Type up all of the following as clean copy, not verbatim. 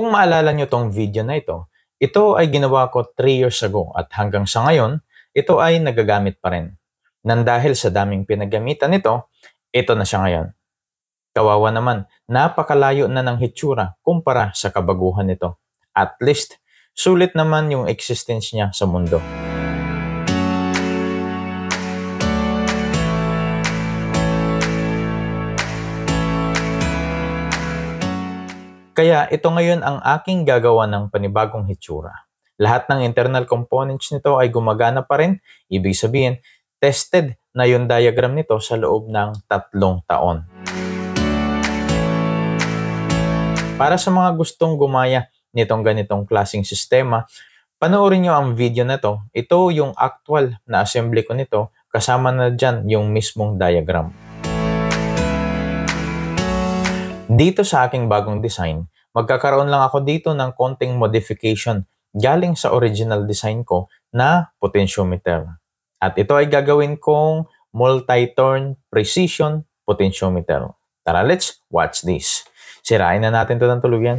Kung maalala nyo tong video na ito ay ginawa ko 3 years ago at hanggang sa ngayon, ito ay nagagamit pa rin. Nang dahil sa daming pinagamitan nito, ito na siya ngayon. Kawawa naman, napakalayo na ng hitsura kumpara sa kabaguhan nito. At least, sulit naman yung existence niya sa mundo. Kaya ito ngayon ang aking gagawa ng panibagong hitsura. Lahat ng internal components nito ay gumagana pa rin, ibig sabihin, tested na yung diagram nito sa loob ng 3 taon. Para sa mga gustong gumaya nitong ganitong klaseng sistema, panoorin nyo ang video na to. Ito yung actual na assembly ko nito, kasama na dyan yung mismong diagram. Dito sa aking bagong design, magkakaroon lang ako dito ng konting modification galing sa original design ko na potentiometer. At ito ay gagawin kong multi-turn precision potentiometer. Tara, let's watch this. Sirain na natin ito ng tuluyan.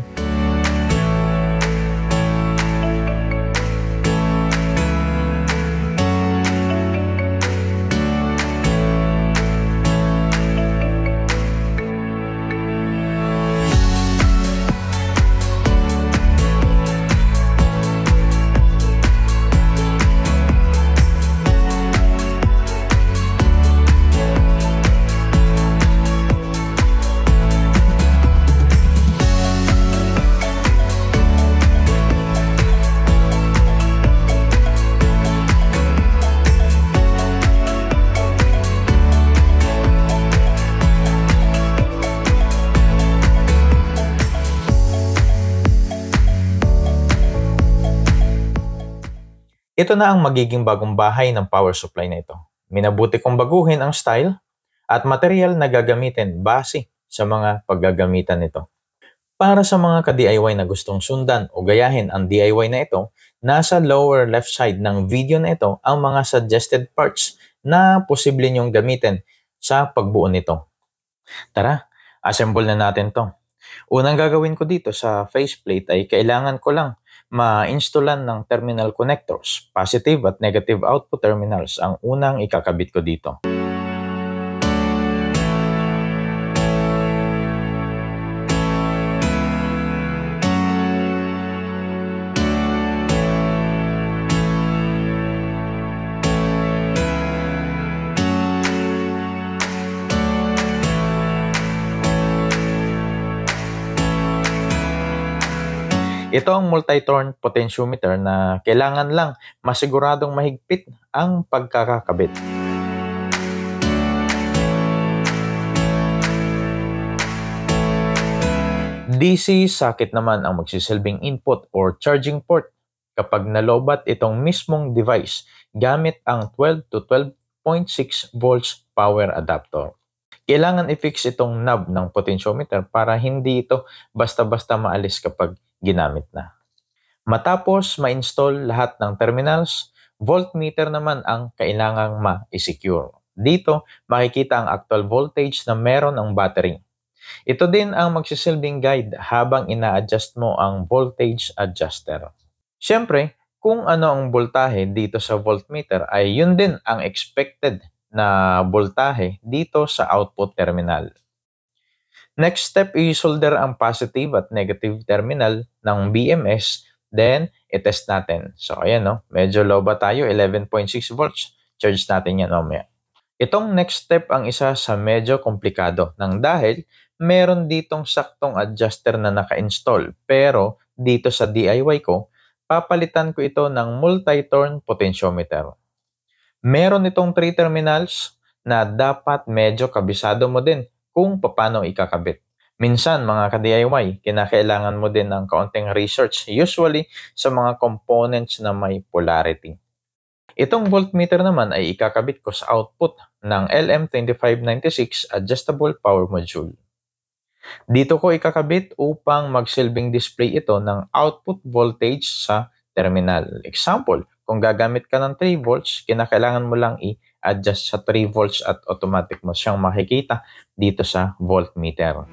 Ito na ang magiging bagong bahay ng power supply na ito. Minabuti kong baguhin ang style at material na gagamitin base sa mga paggagamitan nito. Para sa mga ka-DIY na gustong sundan o gayahin ang DIY na ito, nasa lower left side ng video na ito ang mga suggested parts na posible nyong gamitin sa pagbuo nito. Tara, assemble na natin to. Unang gagawin ko dito sa faceplate ay kailangan ko lang ma-installan ng terminal connectors. Positive at negative output terminals ang unang ikakabit ko dito. Ito ang multi-turn potentiometer na kailangan lang masiguradong mahigpit ang pagkakakabit. DC socket naman ang magsisilbing input or charging port kapag nalobat itong mismong device gamit ang 12 to 12.6 volts power adapter. Kailangan i-fix itong knob ng potentiometer para hindi ito basta-basta maalis kapag ginamit na. Matapos ma-install lahat ng terminals, voltmeter naman ang kailangang ma-secure. Dito, makikita ang actual voltage na meron ang battery. Ito din ang magsisilbing guide habang ina-adjust mo ang voltage adjuster. Siyempre, kung ano ang voltahe dito sa voltmeter ay yun din ang expected na voltahe dito sa output terminal. Next step is solder ang positive at negative terminal ng BMS, then i-test natin. So ayan medyo low ba tayo, 11.6 volts. Charge natin yan mamaya. Itong next step ang isa sa medyo komplikado nang dahil meron ditong saktong adjuster na naka-install, pero dito sa DIY ko, papalitan ko ito ng multi-turn potentiometer. Meron itong 3 terminals na dapat medyo kabisado mo din kung paano ikakabit. Minsan, mga ka-DIY, kinakailangan mo din ng kaunting research, usually sa mga components na may polarity. Itong voltmeter naman ay ikakabit ko sa output ng LM2596 Adjustable Power Module. Dito ko ikakabit upang magsilbing display ito ng output voltage sa terminal. Example, kung gagamit ka ng 3 volts, kinakailangan mo lang i-adjust sa 3 volts at automatic mo siyang makikita dito sa voltmeter.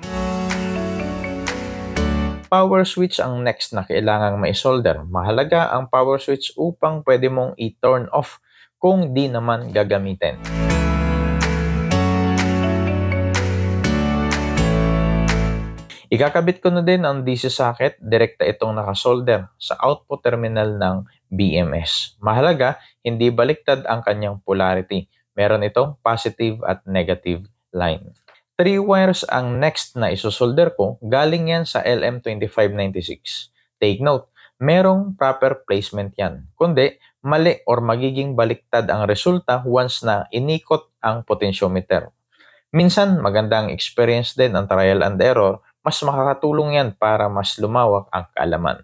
power switch ang next na kailangang ma-solder. Mahalaga ang power switch upang pwede mong i-turn off kung di naman gagamitin. Ikakabit ko na din ang DC socket, direkta itong nakasolder sa output terminal ng BMS. Mahalaga, hindi baliktad ang kanyang polarity. Meron itong positive at negative line. 3 wires ang next na isusolder ko, galing yan sa LM2596. Take note, merong proper placement yan. Kundi, mali or magiging baliktad ang resulta once na inikot ang potentiometer. Minsan, magandang experience din ang trial and error, mas makakatulong yan para mas lumawak ang kaalaman.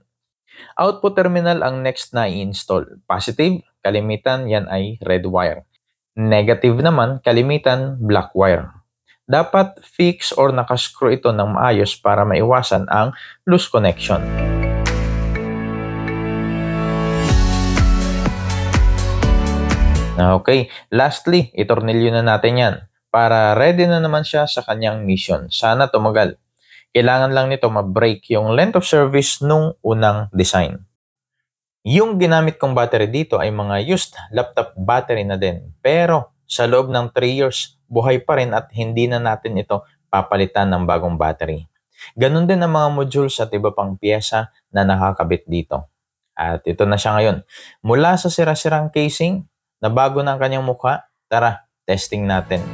Output terminal ang next na i-install. Positive, kalimitan yan ay red wire. Negative naman, kalimitan black wire. Dapat fix or nakascrew ito ng maayos para maiwasan ang loose connection. Okay, lastly, itornilyo na natin yan para ready na naman siya sa kanyang mission. Sana tumagal. Kailangan lang nito ma-break yung length of service nung unang design. Yung ginamit kong battery dito ay mga used laptop battery na din. Pero sa loob ng 3 years, buhay pa rin at hindi na natin ito papalitan ng bagong battery. Ganon din ang mga modules at iba pang piyesa na nakakabit dito. At ito na siya ngayon. Mula sa sira-sirang casing, na bago na ang kanyang mukha, tara, testing natin.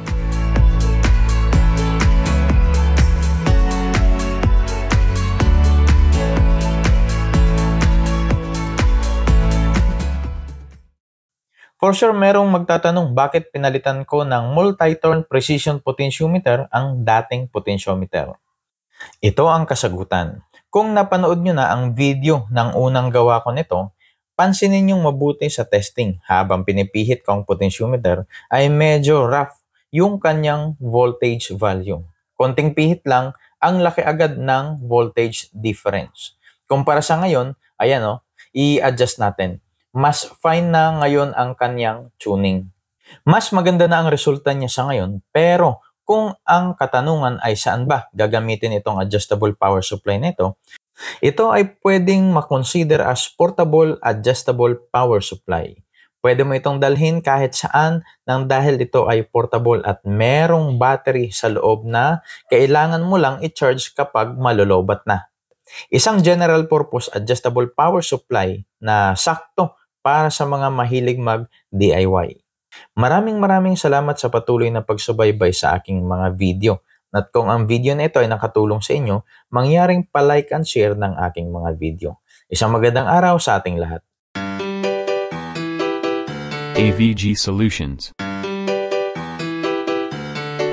For sure, merong magtatanong bakit pinalitan ko ng multi-turn precision potentiometer ang dating potentiometer. Ito ang kasagutan. Kung napanood nyo na ang video ng unang gawa ko nito, pansinin yung mabuti sa testing habang pinipihit ko ang potentiometer ay medyo rough yung kanyang voltage value. Konting pihit lang, ang laki agad ng voltage difference. Kumpara sa ngayon, ayan i-adjust natin. Mas fine na ngayon ang kanyang tuning. Mas maganda na ang resulta niya sa ngayon, pero kung ang katanungan ay saan ba gagamitin itong adjustable power supply nito, ito ay pwedeng makonsider as portable adjustable power supply. Pwede mo itong dalhin kahit saan nang dahil ito ay portable at merong battery sa loob na kailangan mo lang i-charge kapag malolobat na. Isang general purpose adjustable power supply na sakto para sa mga mahilig mag-DIY. Maraming salamat sa patuloy na pagsubaybay sa aking mga video. At kung ang video na ito ay nakatulong sa inyo, mangyaring pa-like and share ng aking mga video. Isang magandang araw sa ating lahat. AVG Solutions.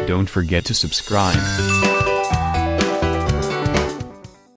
Don't forget to subscribe.